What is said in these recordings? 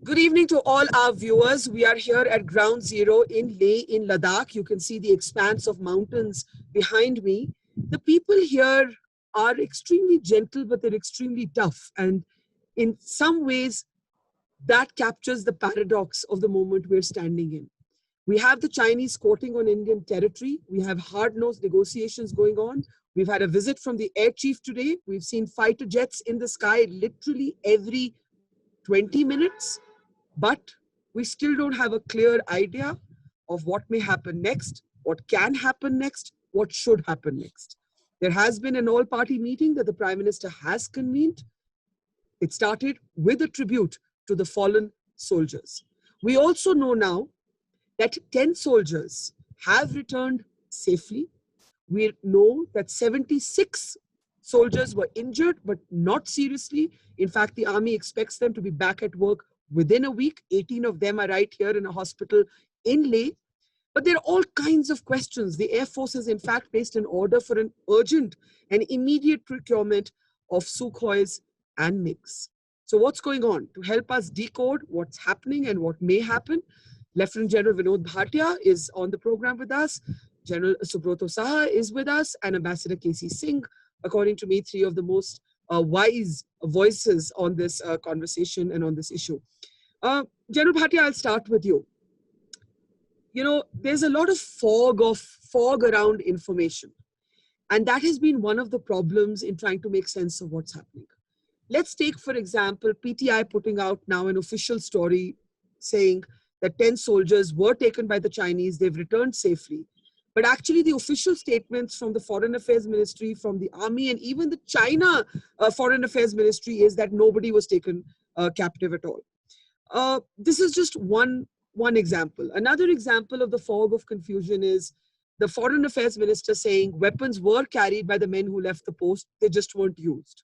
Good evening to all our viewers. We are here at Ground Zero in Leh in Ladakh. You can see the expanse of mountains behind me. The people here are extremely gentle, but they're extremely tough. And in some ways, that captures the paradox of the moment we're standing in. We have the Chinese squatting on Indian territory. We have hard-nosed negotiations going on. We've had a visit from the air chief today. We've seen fighter jets in the sky literally every 20 minutes. But we still don't have a clear idea of what may happen next, what can happen next, what should happen next. There has been an all-party meeting that the Prime Minister has convened. It started with a tribute to the fallen soldiers. We also know now that 10 soldiers have returned safely. We know that 76 soldiers were injured, but not seriously. In fact, the army expects them to be back at work within a week. 18 of them are right here in a hospital in Leh. But there are all kinds of questions. The Air Force has in fact placed an order for an urgent and immediate procurement of Sukhois and MiGs. So what's going on? To help us decode what's happening and what may happen, Lieutenant General Vinod Bhatia is on the program with us. General Subroto Saha is with us, and Ambassador KC Singh, according to me, three of the most wise voices on this conversation and on this issue. General Bhatia, I'll start with you. You know, there's a lot of fog around information. And that has been one of the problems in trying to make sense of what's happening. Let's take, for example, PTI putting out now an official story saying that 10 soldiers were taken by the Chinese, they've returned safely. But actually the official statements from the Foreign Affairs Ministry, from the Army, and even the China Foreign Affairs Ministry is that nobody was taken captive at all. This is just one example. Another example of the fog of confusion is the Foreign Affairs Minister saying weapons were carried by the men who left the post, they just weren't used.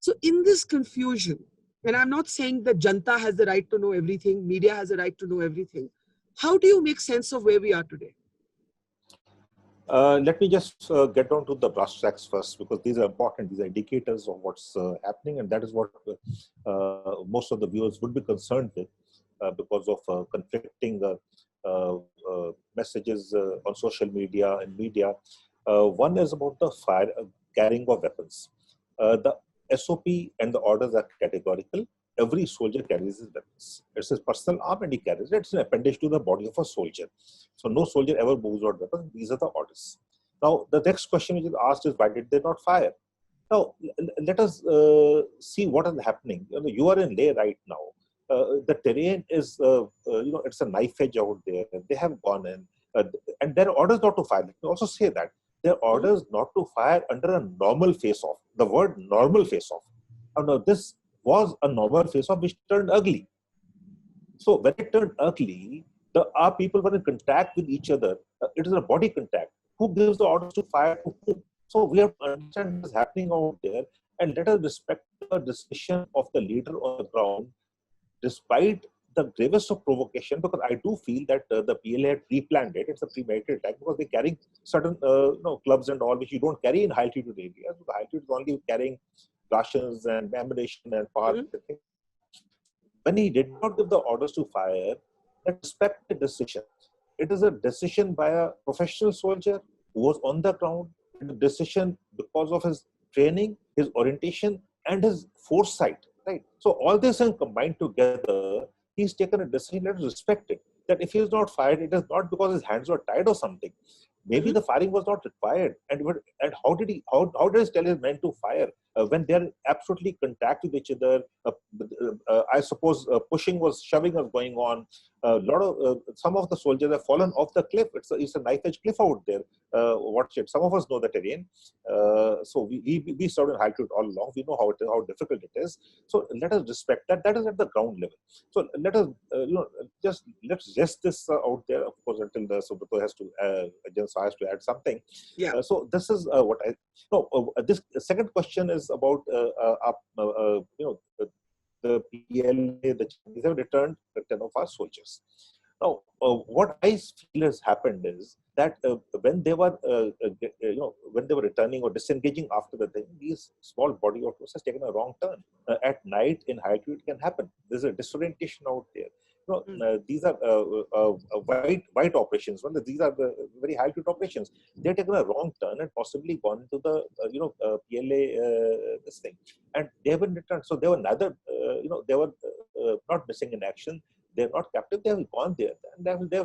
So in this confusion, and I'm not saying that Janta has the right to know everything, media has the right to know everything. How do you make sense of where we are today? Let me just get down to the brass tacks first, because these are important. These are indicators of what's happening, and that is what most of the viewers would be concerned with because of conflicting messages on social media and media. One is about the carrying of weapons. The SOP and the orders are categorical. Every soldier carries his weapons. It's his personal arm and he carries it. It's an appendage to the body of a soldier. So no soldier ever moves without weapons. These are the orders. Now, the next question which is asked is, why did they not fire? Now, let us see what is happening. You are in Leh right now. The terrain is, it's a knife edge out there. They have gone in. And there are orders not to fire. Let me also say that. There are orders not to fire under a normal face-off. The word normal face-off. Now, this was a normal face-off which turned ugly. So when it turned ugly, our people were in contact with each other. It is a body contact. Who gives the orders to fire to whom? So we have to understand what is happening out there, and let us respect the decision of the leader on the ground, despite the gravest of provocation, because I do feel that the PLA had pre-planned it. It's a premeditated attack because they're carrying certain clubs and all, which you don't carry in high altitude areas. The high altitude is only carrying rations and ammunition and power. When he did not give the orders to fire, let's respect the decision. It is a decision by a professional soldier who was on the ground. It's a decision because of his training, his orientation, and his foresight. Right. So all this and combined together, he's taken a decision. Let's respect it. That if he is not fired, it is not because his hands were tied or something. Maybe the firing was not required. And how did he tell his men to fire when they are absolutely contact with each other? I suppose shoving was going on. Some of the soldiers have fallen off the cliff. It's a knife edge cliff out there. Watch it. Some of us know the terrain. So we served in high altitude all along. We know how difficult it is. So let us respect that. That is at the ground level. So let us let's rest this out there. Of course, until the Subroto has to add something. Yeah. So this is what I know. This second question is about the PLA. The Chinese have returned 10 of our soldiers. Now, what I feel has happened is that when they were, when they were returning or disengaging after the thing, these small body of troops has taken a wrong turn. At night in high altitude, it can happen. There's a disorientation out there. These are white operations. Well, these are the very high altitude operations. They've taken a wrong turn and possibly gone to the PLA this thing, and they haven't returned. So they were neither they were not missing in action. They're not captive. They have gone there, and they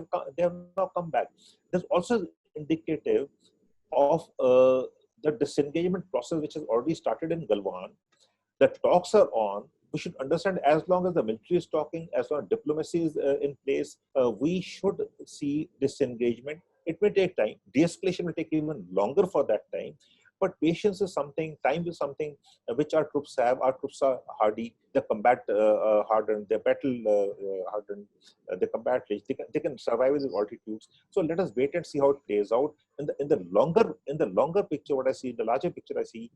have now come back. There's also indicative of the disengagement process, which has already started in Galwan. The talks are on. We should understand, as long as the military is talking, as long as diplomacy is in place, we should see disengagement. It may take time. De-escalation will take even longer for that time. But patience is something, time is something which our troops have. Our troops are hardy. They combat hardened. They battle hardened. They combat rich. They can survive with altitudes. So let us wait and see how it plays out. In the longer picture, what I see, the larger picture I see,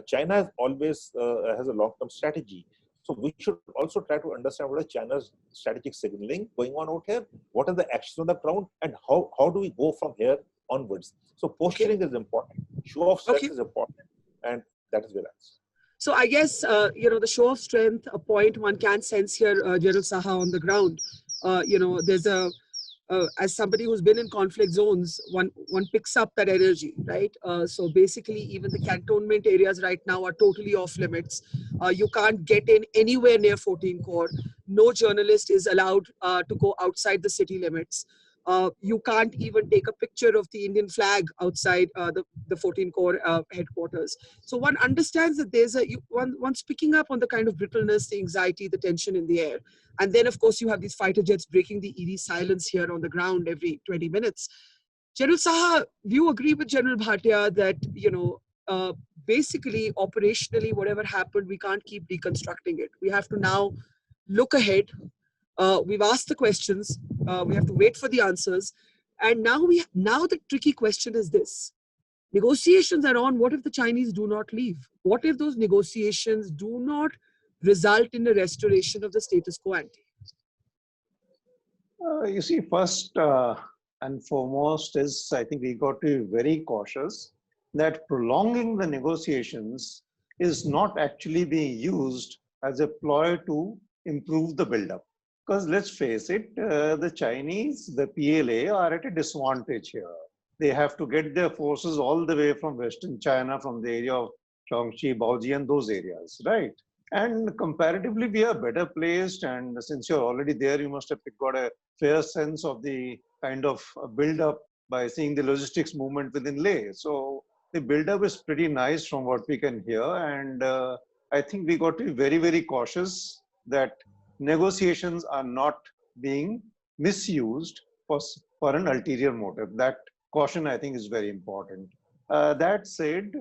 China has always has a long-term strategy. So we should also try to understand what is China's strategic signaling going on out here. What are the actions on the ground, and how do we go from here onwards? So posturing is important. Show of strength is important, and that is where that's. So I guess, the show of strength, a point one can sense here, General Saha, on the ground. There's as somebody who's been in conflict zones, one picks up that energy, right? So basically, even the cantonment areas right now are totally off limits. You can't get in anywhere near 14 Corps. No journalist is allowed to go outside the city limits. You can't even take a picture of the Indian flag outside the 14 Corps headquarters. So one understands that there's one's picking up on the kind of brittleness, the anxiety, the tension in the air. And then, of course, you have these fighter jets breaking the eerie silence here on the ground every 20 minutes. General Saha, do you agree with General Bhatia that, basically, operationally, whatever happened, we can't keep deconstructing it. We have to now look ahead. We've asked the questions. We have to wait for the answers. And now the tricky question is this. Negotiations are on. What if the Chinese do not leave? What if those negotiations do not result in a restoration of the status quo ante? You see, first and foremost is, I think we got to be very cautious that prolonging the negotiations is not actually being used as a ploy to improve the buildup. Because let's face it, the Chinese, the PLA, are at a disadvantage here. They have to get their forces all the way from Western China, from the area of Shaanxi, Baoji, and those areas, right? And comparatively, we are better placed. And since you're already there, you must have got a fair sense of the kind of build-up by seeing the logistics movement within Leh. So the build-up is pretty nice from what we can hear. And I think we got to be very, very cautious that negotiations are not being misused for an ulterior motive. That caution, I think, is very important. That said,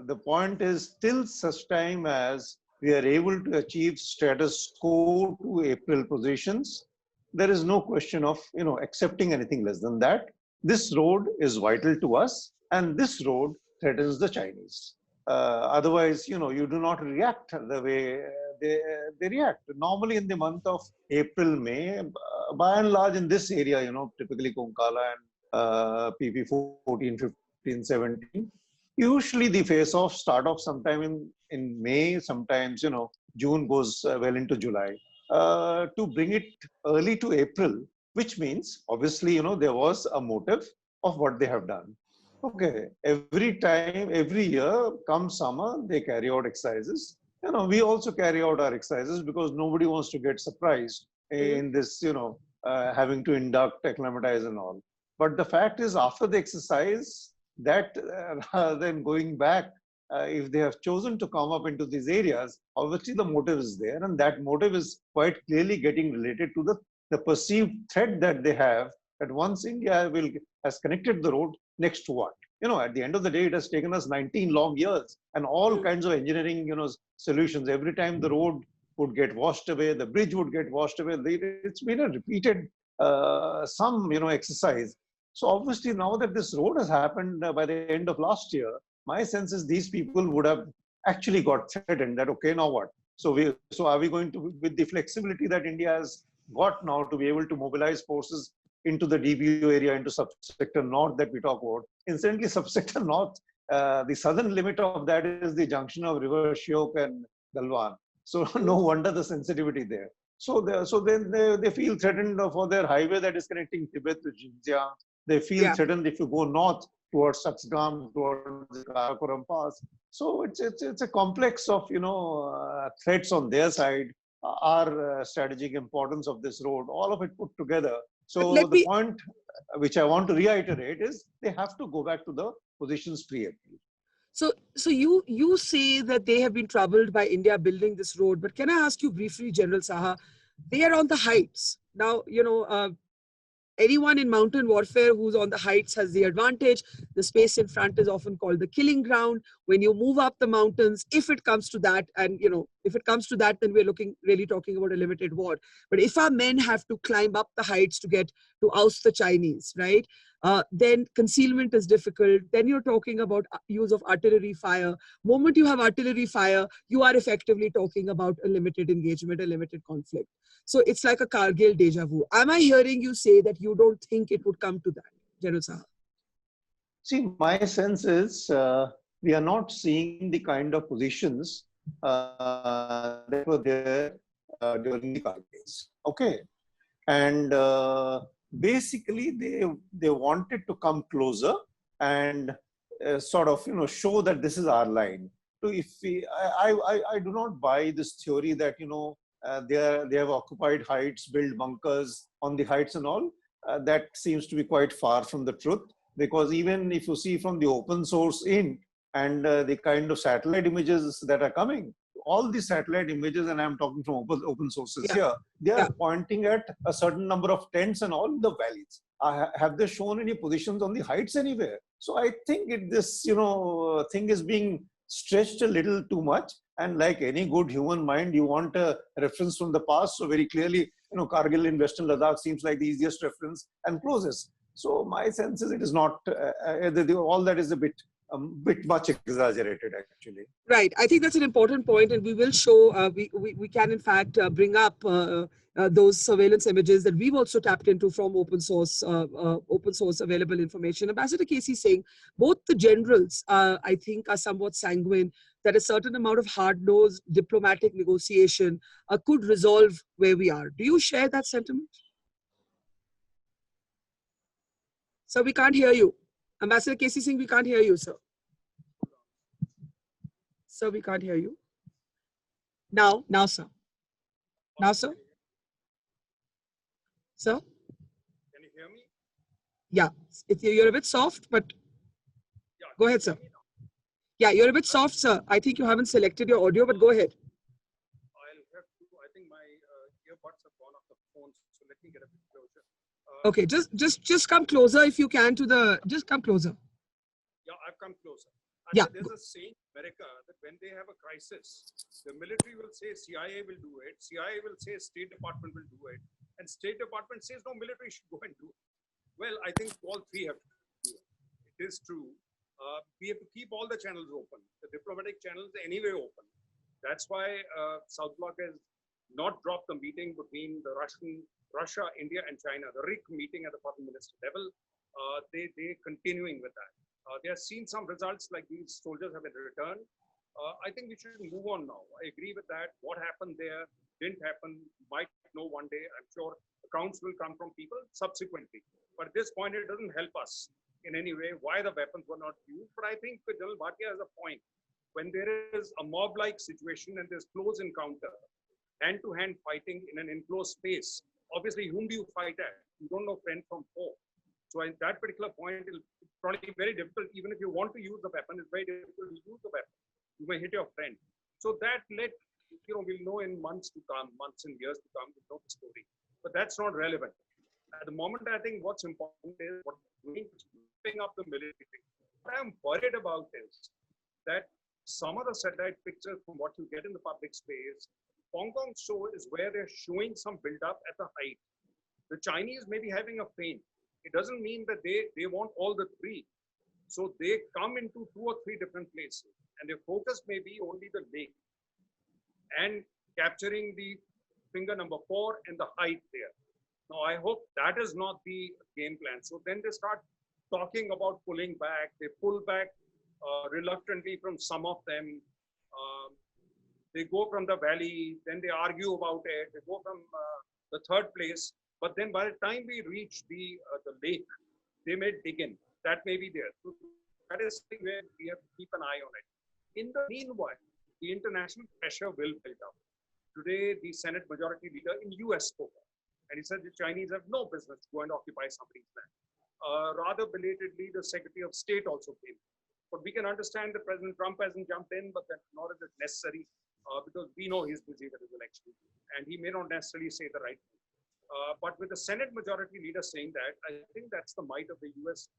the point is, till such time as we are able to achieve status quo to April positions, there is no question of accepting anything less than that. This road is vital to us, and this road threatens the Chinese. Otherwise, you do not react the way they react. Normally in the month of April, May, by and large in this area, typically Konkala and PP 14, 15, 17, usually the face-off start off sometime in May, sometimes, June goes well into July. To bring it early to April, which means, obviously, there was a motive of what they have done. Okay, every year, come summer, they carry out exercises. We also carry out our exercises because nobody wants to get surprised in this, having to induct, acclimatize and all. But the fact is, after the exercise, that rather than going back, if they have chosen to come up into these areas, obviously the motive is there. And that motive is quite clearly getting related to the perceived threat that they have, that once India has connected the road, next to what? At the end of the day, it has taken us 19 long years and all kinds of engineering, solutions. Every time the road would get washed away, the bridge would get washed away. It's been a repeated exercise. So obviously now that this road has happened by the end of last year, my sense is these people would have actually got threatened that, okay, now what? So are we going to, with the flexibility that India has got now to be able to mobilize forces into the DBU area, into subsector north that we talk about. Incidentally, subsector north, the southern limit of that is the junction of river Shyok and Galwan. So no wonder the sensitivity there. So then they feel threatened for their highway that is connecting Tibet to Xinjiang. They feel Yeah. threatened if you go north towards Satsgram, towards the Karakoram Pass. So it's a complex of threats on their side, our strategic importance of this road, all of it put together. But So let the me, point which I want to reiterate is they have to go back to the positions pre-April. so you say that they have been troubled by India building this road, but can I ask you briefly, General Saha, they are on the heights. Now, anyone in mountain warfare who's on the heights has the advantage. The space in front is often called the killing ground. When you move up the mountains, if it comes to that, and if it comes to that, then we're really talking about a limited war. But if our men have to climb up the heights to get to oust the Chinese, right? Then concealment is difficult. Then you're talking about use of artillery fire. Moment you have artillery fire, you are effectively talking about a limited engagement, a limited conflict. So it's like a Kargil deja vu. Am I hearing you say that you don't think it would come to that, General Saha? See, my sense is we are not seeing the kind of positions that were there during the Kargil days. Okay, and basically they wanted to come closer and sort of show that this is our line. So if I do not buy this theory that they have occupied heights, built bunkers on the heights and all. That seems to be quite far from the truth, because even if you see from the open source and the kind of satellite images that are coming, all the satellite images, and I'm talking from open sources here, they are pointing at a certain number of tents and all in the valleys. Have they shown any positions on the heights anywhere? So I think this thing is being stretched a little too much. And like any good human mind, you want a reference from the past. So very clearly, Kargil in Western Ladakh seems like the easiest reference and closest. So my sense is it is not, all that is a bit much exaggerated actually. Right. I think that's an important point, and we will show, we can in fact bring up those surveillance images that we've also tapped into from open source available information. Ambassador Casey saying both the generals, I think, are somewhat sanguine that a certain amount of hard-nosed diplomatic negotiation could resolve where we are. Do you share that sentiment? Sir, we can't hear you. Ambassador Casey Singh, we can't hear you, sir. Sir, we can't hear you. Now, sir. Now, sir. Sir? Can you hear me? Yeah, you're a bit soft, but Yeah, go ahead, sir. Yeah, you're a bit soft, sir. I think you haven't selected your audio, but go ahead. I'll have to, I think my earbuds have gone off the phone, so let me get a bit closer. Okay, just come closer if you can just come closer. Yeah, I've come closer. Yeah. There's a saying in America that when they have a crisis, the military will say CIA will do it, CIA will say State Department will do it, and State Department says no, military should go and do it. Well, I think all three have to do it. It is true. We have to keep all the channels open. The diplomatic channels anyway open. That's why South Bloc has not dropped the meeting between the Russia, India, and China. The RIC meeting at the foreign minister level. They continuing with that. They have seen some results, like these soldiers have been returned. I think we should move on now. I agree with that. What happened there didn't happen. Might know one day. I'm sure accounts will come from people subsequently. But at this point, it doesn't help us in any way why the weapons were not used. But I think General Bhatia has a point. When there is a mob-like situation and there's close encounter, hand-to-hand fighting in an enclosed space, obviously, whom do you fight at? You don't know friend from foe. So at that particular point, it's probably very difficult. Even if you want to use the weapon, it's very difficult to use the weapon. You may hit your friend. So that we'll know in months to come, months and years to come, we'll know the story. But that's not relevant. At the moment, I think what's important is keeping up the military thing. What I'm worried about is that some of the satellite pictures from what you get in the public space, Hong Kong show is where they're showing some build-up at the height. The Chinese may be having a feint. It doesn't mean that they want all the three. So they come into 2 or 3 different places, and their focus may be only the lake and capturing the finger number 4 and the height there. Now, I hope that is not the game plan. So then they start talking about pulling back. They pull back reluctantly from some of them. They go from the valley, then they argue about it. They go from the third place. But then by the time we reach the lake, they may dig in. That may be there. So that is where we have to keep an eye on it. In the meanwhile, the international pressure will build up. Today, the Senate Majority Leader in US spoke up, and he said the Chinese have no business to go and occupy somebody's land. Rather belatedly, the Secretary of State also came. But we can understand that President Trump hasn't jumped in, but that nor is it necessary because we know he's busy with his election, and he may not necessarily say the right thing. But with the Senate Majority Leader saying that, I think that's the might of the US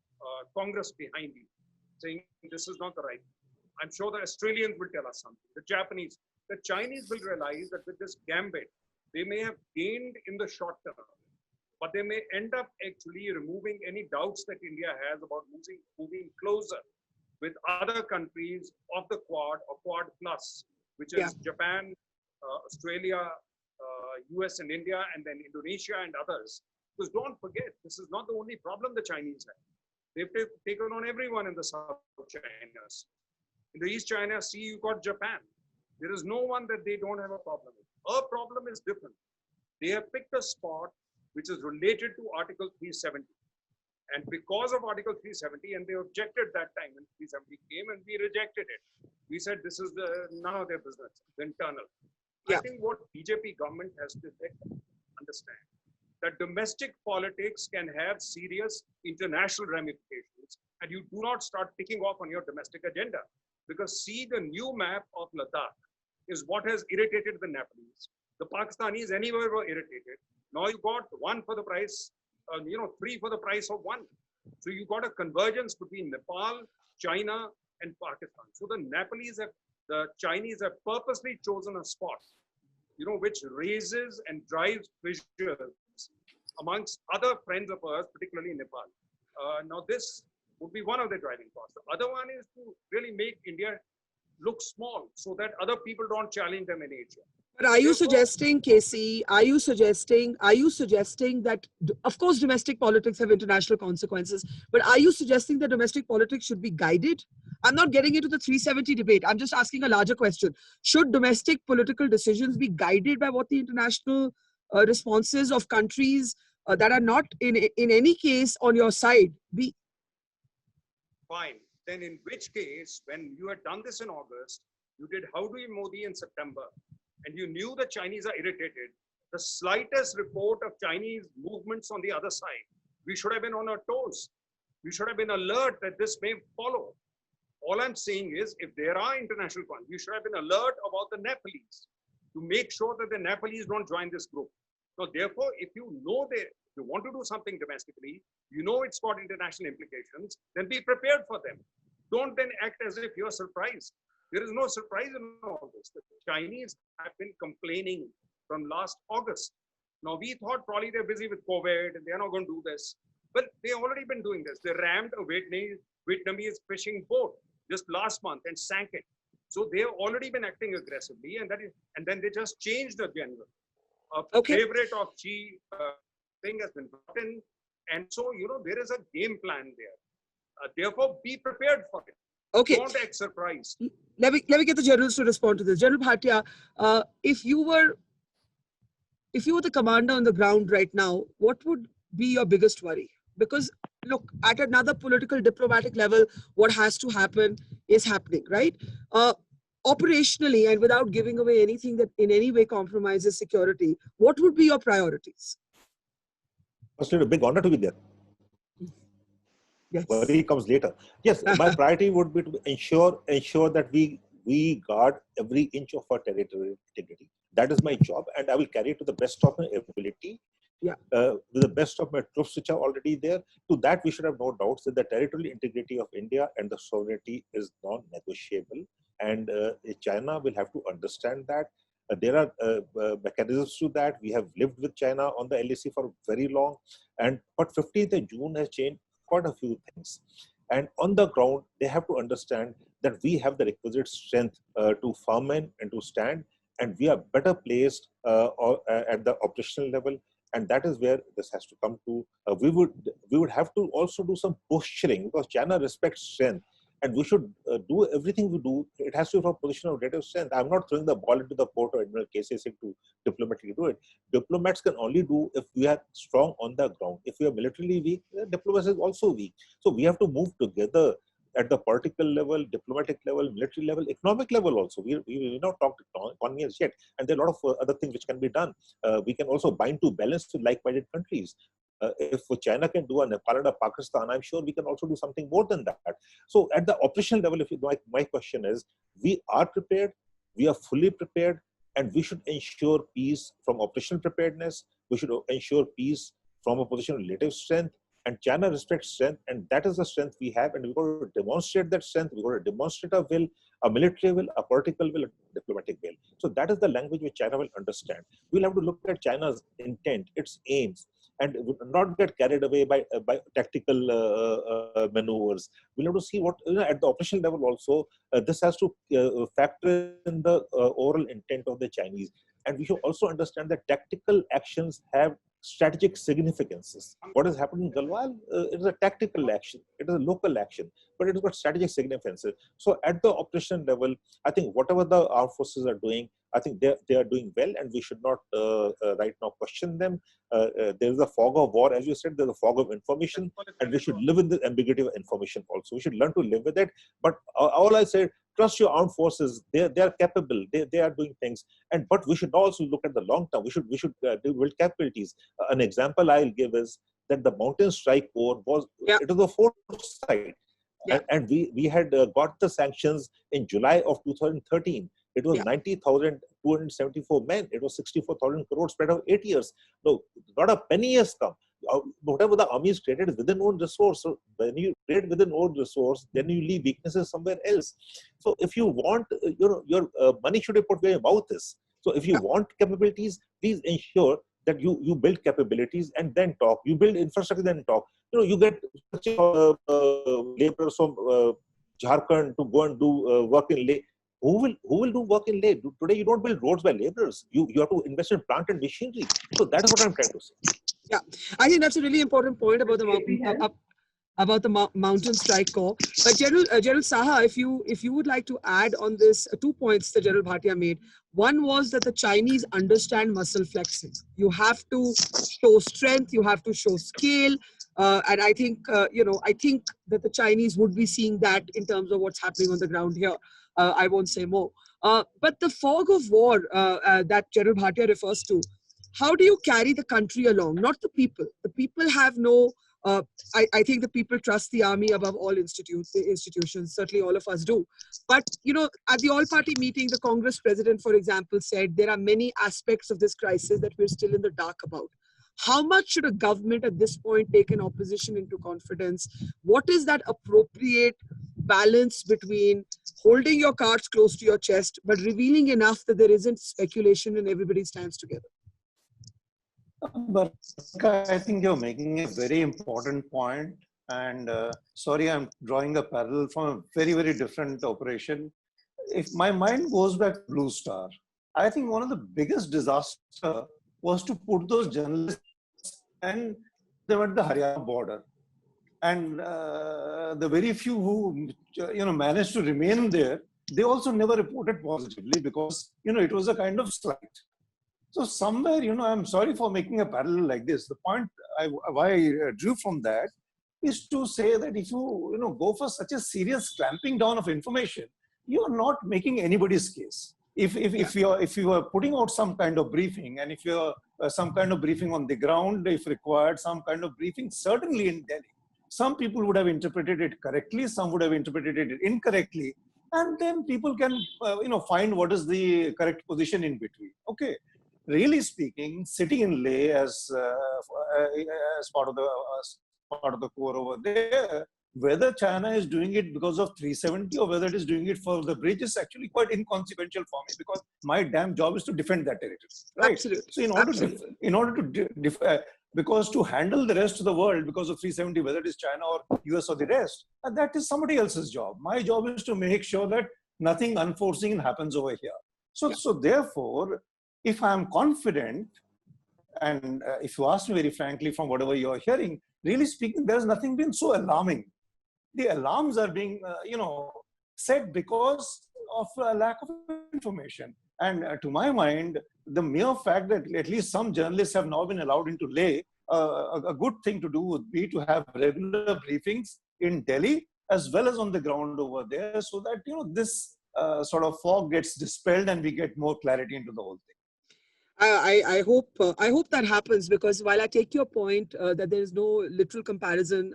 Congress behind him, saying this is not the right thing. I'm sure the Australians will tell us something, the Japanese, the Chinese will realize that with this gambit, they may have gained in the short term, but they may end up actually removing any doubts that India has about moving closer with other countries of the Quad or Quad Plus, which is Japan, Australia, US and India, and then Indonesia and others. Because don't forget, this is not the only problem the Chinese have. They've taken on everyone in the South China Sea. In the East China Sea, you've got Japan. There is no one that they don't have a problem with. Our problem is different. They have picked a spot which is related to Article 370. And because of Article 370, and they objected that time when 370 came, and we rejected it. We said this is none of their business, it's internal. I think what BJP government has to understand, that domestic politics can have serious international ramifications, and you do not start picking off on your domestic agenda. Because see, the new map of Ladakh is what has irritated the Nepalese. The Pakistanis anywhere were irritated. Now you got one for the price, three for the price of one. So you got a convergence between Nepal, China, and Pakistan. So the Chinese have purposely chosen a spot, which raises and drives fissures amongst other friends of ours, particularly Nepal. Now this would be one of the driving forces. The other one is to really make India look small so that other people don't challenge them in Asia. But are you suggesting, Casey, are you suggesting that, of course, domestic politics have international consequences, but are you suggesting that domestic politics should be guided? I'm not getting into the 370 debate. I'm just asking a larger question. Should domestic political decisions be guided by what the international responses of countries that are not in any case on your side be? Fine. Then in which case, when you had done this in August, you did Howdy Modi in September, and you knew the Chinese are irritated, the slightest report of Chinese movements on the other side, we should have been on our toes. We should have been alert that this may follow. All I'm saying is, if there are international ones, we should have been alert about the Nepalese to make sure that the Nepalese don't join this group. So therefore, if you know you want to do something domestically, it's got international implications, then be prepared for them. Don't then act as if you're surprised. There is no surprise in all this. The Chinese have been complaining from last August. Now, we thought probably they're busy with COVID and they're not going to do this. But they've already been doing this. They rammed a Vietnamese fishing boat just last month and sank it. So they've already been acting aggressively, and then they just changed the general. A favorite of Xi thing has been brought in. And so, there is a game plan there. Therefore, be prepared for it. Okay. Don't act surprised. Let me get the generals to respond to this. General Bhatia, if you were the commander on the ground right now, what would be your biggest worry? Because look, at another political diplomatic level, what has to happen is happening, right? Operationally, and without giving away anything that in any way compromises security, what would be your priorities? Firstly, a big honor to be there. Yes. Worry comes later. Yes, my priority would be to ensure that we guard every inch of our territorial integrity. That is my job, and I will carry it to the best of my ability. With the best of my troops which are already there. To that, we should have no doubts that the territorial integrity of India and the sovereignty is non-negotiable. And China will have to understand that. There are mechanisms to that. We have lived with China on the LAC for very long. But 15th of June has changed quite a few things. And on the ground, they have to understand that we have the requisite strength to firm in and to stand. and we are better placed at the operational level. And that is where this has to come to. We would have to also do some posturing, because China respects strength, and we should do everything we do. It has to be from a position of relative strength. I'm not throwing the ball into the court or Admiral K.C. Singh to diplomatically do it. Diplomats can only do if we are strong on the ground. If we are militarily weak, diplomacy is also weak. So we have to move together at the political level, diplomatic level, military level, economic level also. We not talked economy as yet, and there are a lot of other things which can be done. We can also bind to balance with like-minded countries. If China can do a Nepal and a Pakistan, I'm sure we can also do something more than that. So at the operational level, if you like, my question is, we are prepared, we are fully prepared, and we should ensure peace from operational preparedness. We should ensure peace from a position of relative strength. And China respects strength, and that is the strength we have. And we've got to demonstrate that strength. We've got to demonstrate a will, a military will, a political will, a diplomatic will. So that is the language which China will understand. We'll have to look at China's intent, its aims, and not get carried away by tactical maneuvers. We'll have to see what, at the operational level also, this has to factor in the overall intent of the Chinese. And we should also understand that tactical actions have strategic significances. What has happened in Galwal is a tactical action. It is a local action, but it has got strategic significances. So at the operational level, I think whatever the armed forces are doing, I think they are doing well, and we should not right now question them. There is a fog of war, as you said, there's a fog of information, and we should live with the ambiguity of information also. We should learn to live with it. But all I said, trust your armed forces. They are capable. They are doing things. But we should also look at the long term. We should build capabilities. An example I'll give is that the Mountain Strike Corps it was the foresight. Yeah. And we had got the sanctions in July of 2013. It was 90,274 men. It was 64,000 crore spread over 8 years. No, not a penny has come. Whatever the army is created is within own resource. So when you create within own resource, then you leave weaknesses somewhere else. So if you want, your money should be put where your mouth is. So if you want capabilities, please ensure that you build capabilities and then talk. You build infrastructure, then talk. You get laborers from Jharkhand to go and do work in Leh. Who will do work in Leh? Today, you don't build roads by laborers. You have to invest in plant and machinery. So that is what I'm trying to say. Yeah, I think that's a really important point about the Mountain Strike Corps. But General Saha, if you would like to add on this, 2 points that General Bhatia made. One was that the Chinese understand muscle flexing. You have to show strength, you have to show scale, and I think I think that the Chinese would be seeing that in terms of what's happening on the ground here. I won't say more. But the fog of war that General Bhatia refers to, how do you carry the country along? Not the people. The people have no. I think the people trust the army above all institutions. Certainly, all of us do. But at the all-party meeting, the Congress president, for example, said there are many aspects of this crisis that we're still in the dark about. How much should a government at this point take an opposition into confidence? What is that appropriate balance between holding your cards close to your chest, but revealing enough that there isn't speculation and everybody stands together? But I think you're making a very important point. And sorry, I'm drawing a parallel from a very, very different operation. If my mind goes back to Blue Star, I think one of the biggest disaster was to put those journalists and them at the Haryana border. And the very few who managed to remain there, they also never reported positively because it was a kind of slight. So somewhere, I'm sorry for making a parallel like this. The point why I drew from that is to say that if you go for such a serious clamping down of information, you are not making anybody's case. If you are putting out some kind of briefing, and if you're some kind of briefing on the ground, if required, some kind of briefing, certainly in Delhi, some people would have interpreted it correctly, some would have interpreted it incorrectly, and then people can find what is the correct position in between. Okay. Really speaking, sitting in Leh as part of the core over there, whether China is doing it because of 370 or whether it is doing it for the bridge is actually quite inconsequential for me, because my damn job is to defend that territory, right? Absolutely. So because to handle the rest of the world because of 370, whether it is China or US or the rest, that is somebody else's job. My job is to make sure that nothing unforeseen happens over here. So therefore, if I am confident, and if you ask me very frankly from whatever you're hearing, really speaking, there's nothing been so alarming. The alarms are being, set because of a lack of information. And to my mind, the mere fact that at least some journalists have now been allowed into Leh, a good thing to do would be to have regular briefings in Delhi as well as on the ground over there, so that this sort of fog gets dispelled and we get more clarity into the whole thing. I hope that happens, because while I take your point that there is no literal comparison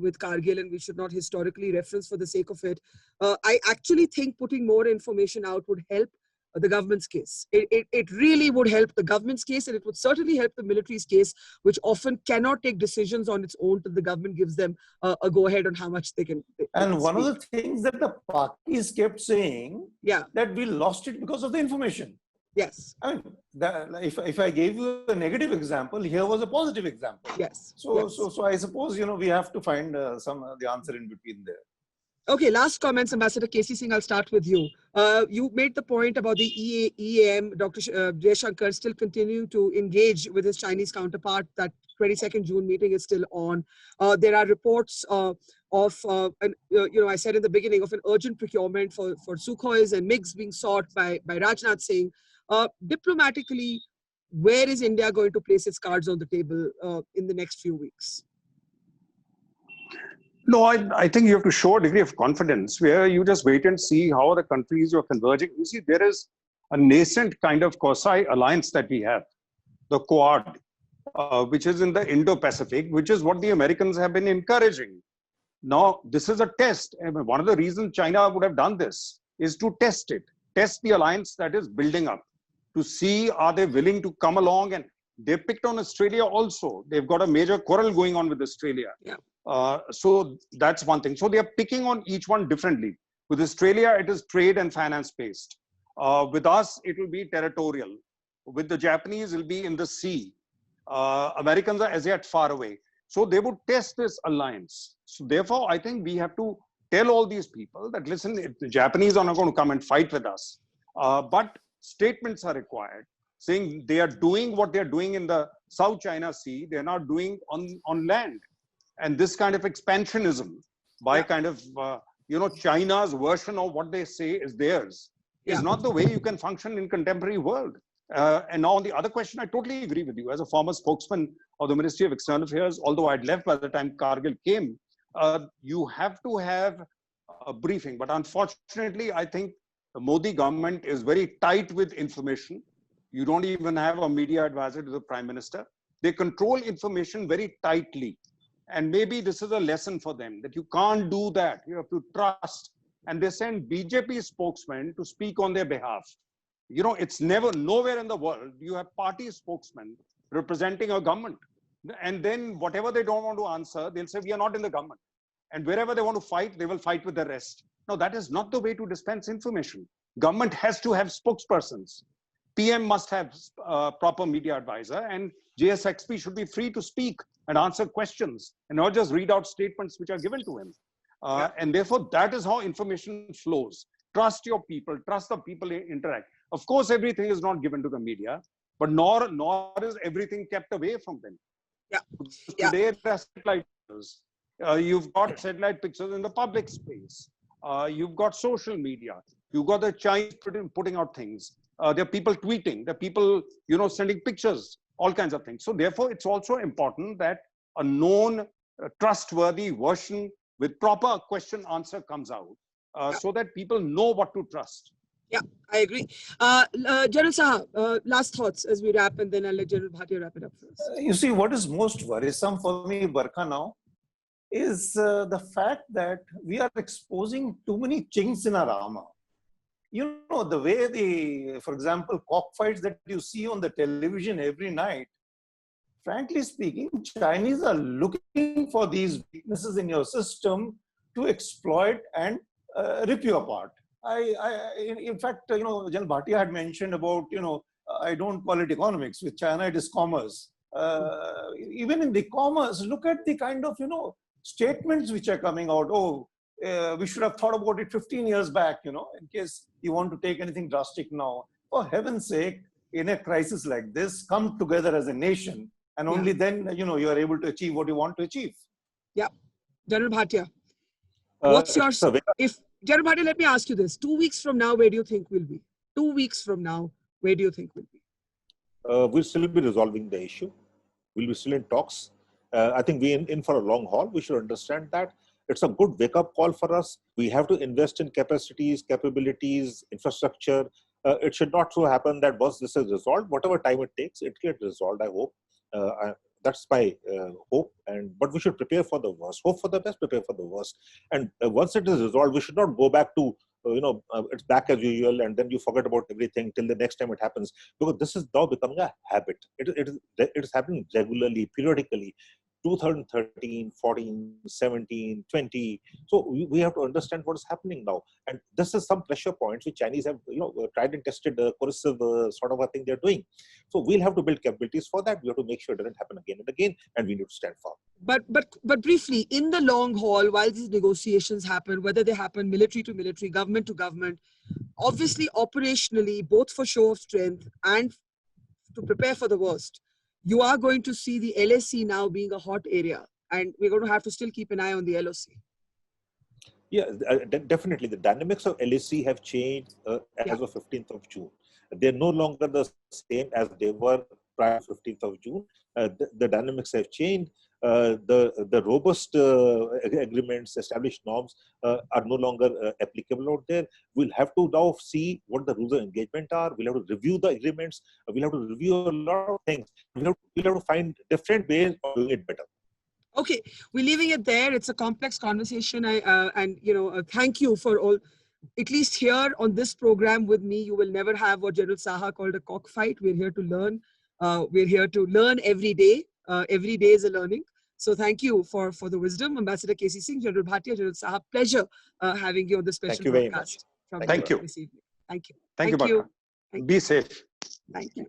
with Kargil and we should not historically reference for the sake of it, I actually think putting more information out would help the government's case. It really would help the government's case, and it would certainly help the military's case, which often cannot take decisions on its own till the government gives them a go-ahead on how much they can. And one of the things that the Pakis kept saying, that we lost it because of the information. Yes. I mean, if I gave you a negative example, here was a positive example. Yes. So I suppose we have to find the answer in between there. Okay, last comments, Ambassador K.C. Singh, I'll start with you. You made the point about the EAM, Dr. Jaishankar still continuing to engage with his Chinese counterpart. That 22nd June meeting is still on. There are reports of, I said in the beginning, of an urgent procurement for Sukhois and MiGs being sought by Rajnath Singh. Diplomatically, where is India going to place its cards on the table in the next few weeks? No, I think you have to show a degree of confidence where you just wait and see how the countries are converging. You see, there is a nascent kind of quasi-alliance that we have, the Quad, which is in the Indo-Pacific, which is what the Americans have been encouraging. Now, this is a test. I mean, one of the reasons China would have done this is to test it, test the alliance that is building up, to see are they willing to come along. And they picked on Australia also. They've got a major quarrel going on with Australia. Yeah. So that's one thing. So they are picking on each one differently. With Australia, it is trade and finance based. With us, it will be territorial. With the Japanese, it will be in the sea. Americans are as yet far away. So they would test this alliance. So therefore, I think we have to tell all these people that, listen, if the Japanese are not going to come and fight with us, but statements are required saying they are doing what they're doing in the South China Sea, they're not doing on land. And this kind of expansionism by kind of, China's version of what they say is theirs is not the way you can function in contemporary world. And now on the other question, I totally agree with you. As a former spokesman of the Ministry of External Affairs, although I'd left by the time Kargil came, you have to have a briefing. But unfortunately, I think the Modi government is very tight with information. You don't even have a media advisor to the Prime Minister. They control information very tightly. And maybe this is a lesson for them, that you can't do that. You have to trust. And they send BJP spokesmen to speak on their behalf. It's nowhere in the world you have party spokesmen representing a government. And then whatever they don't want to answer, they'll say, we are not in the government. And wherever they want to fight, they will fight with the rest. No, that is not the way to dispense information. Government has to have spokespersons. PM must have a proper media advisor, and JSXP should be free to speak and answer questions and not just read out statements which are given to him. And therefore, that is how information flows. Trust your people, trust the people interact. Of course, everything is not given to the media, but nor is everything kept away from them. Today, there are satellite pictures. You've got satellite pictures in the public space. You've got social media. You've got the Chinese putting out things. There are people tweeting. There are people, sending pictures, all kinds of things. So therefore, it's also important that a known, trustworthy version with proper question-answer comes out so that people know what to trust. Yeah, I agree. General Saha, last thoughts as we wrap, and then I'll let General Bhatia wrap it up first. You see, what is most worrisome for me, Barkha, now, is the fact that we are exposing too many chinks in our armor. The way for example, cockfights that you see on the television every night, frankly speaking, Chinese are looking for these weaknesses in your system to exploit and rip you apart. In fact, General Bhatia had mentioned about, I don't call it economics. With China, it is commerce. Even in the commerce, look at the kind of, statements which are coming out. Oh, we should have thought about it 15 years back, you know, in case you want to take anything drastic now. For heaven's sake, in a crisis like this, come together as a nation, and only then, you know, you are able to achieve what you want to achieve. Yeah. General Bhatia, what's your, it's a very- if, General Bhatia, let me ask you this. 2 weeks from now, where do you think we'll be? 2 weeks from now, where do you think we'll be? we'll still be resolving the issue. We'll be still in talks. I think we're in for a long haul. We should understand that. It's a good wake-up call for us. We have to invest in capacities, capabilities, infrastructure. It should not so happen that once this is resolved, whatever time it takes, it gets resolved, I hope. That's my hope. But we should prepare for the worst. Hope for the best, prepare for the worst. And once it is resolved, we should not go back to, it's back as usual, and then you forget about everything till the next time it happens. Because this is now becoming a habit. It is happening regularly, periodically. 2013, 14, 17, 20. So we have to understand what is happening now. And this is some pressure points which Chinese have, tried and tested, coercive sort of a thing they're doing. So we'll have to build capabilities for that. We have to make sure it doesn't happen again and again, and we need to stand firm. But briefly, in the long haul, while these negotiations happen, whether they happen military to military, government to government, obviously operationally, both for show of strength and to prepare for the worst, you are going to see the LAC now being a hot area, and we're going to have to still keep an eye on the LOC. Yeah, definitely. The dynamics of LAC have changed as of 15th of June. They're no longer the same as they were prior to 15th of June. The dynamics have changed. The robust agreements, established norms are no longer applicable out there. We'll have to now see what the rules of engagement are. We'll have to review the agreements. We'll have to review a lot of things. We'll have to find different ways of doing it better. Okay, we're leaving it there. It's a complex conversation. Thank you for all. At least here on this program with me, you will never have what General Saha called a cockfight. We're here to learn. We're here to learn every day. Every day is a learning. So thank you for the wisdom. Ambassador KC Singh, General Bhatia, General Saha, pleasure having you on this special Thank you very broadcast much. from Thank you. this evening. Thank you. Thank you, Bhatia. Thank Be you. safe. Thank you.